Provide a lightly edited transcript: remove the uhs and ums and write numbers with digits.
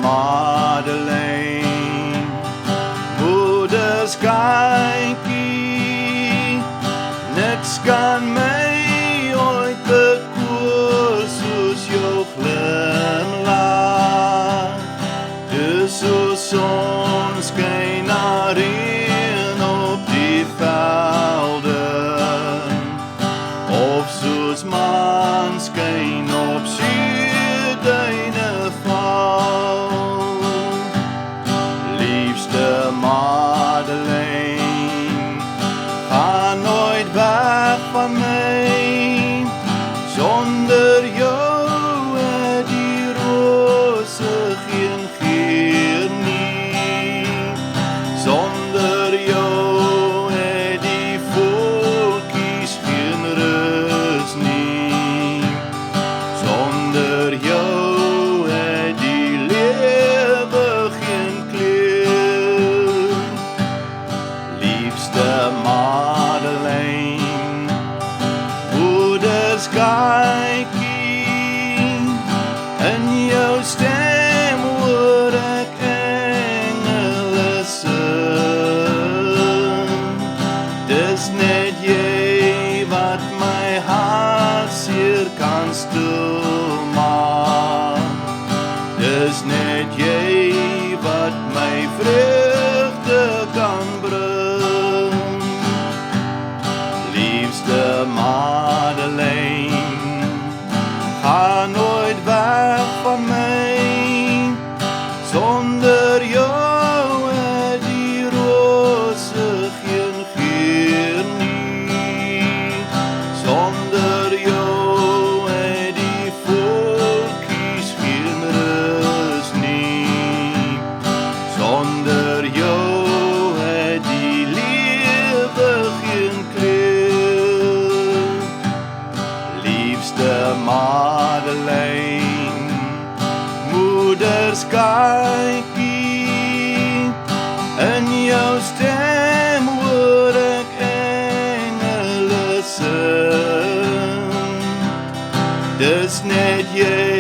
Madeleine, moederskykie, niks kan my ooit bekoor soos jou glimlach. Dis soos sonskyn na reën op die velde, of soos maanskyn op suurduine val. Liefste Madeleine, ga nooit weg van my, sonder jou het die rose geen geur nie, sonder jou het die voeltjies geen rus nie, sonder jou het die lewe geen kleur. Liefste Madeleine, moederskykie, in jou stem hoor ek engele sing. Dis net jy wat my hartseer kan stil maak. Dis net jy wat my vreugde kan bring. Liefste Madeleine, ga nooit weg van my, sonder jou het die rose geen geur nie, sonder jou het die voeltjies geen rus nie, sonder jou het die lewe geen kleur. Liefste Madeleine, moederskykie, in jou stem hoor ek engele sing. Dis net jy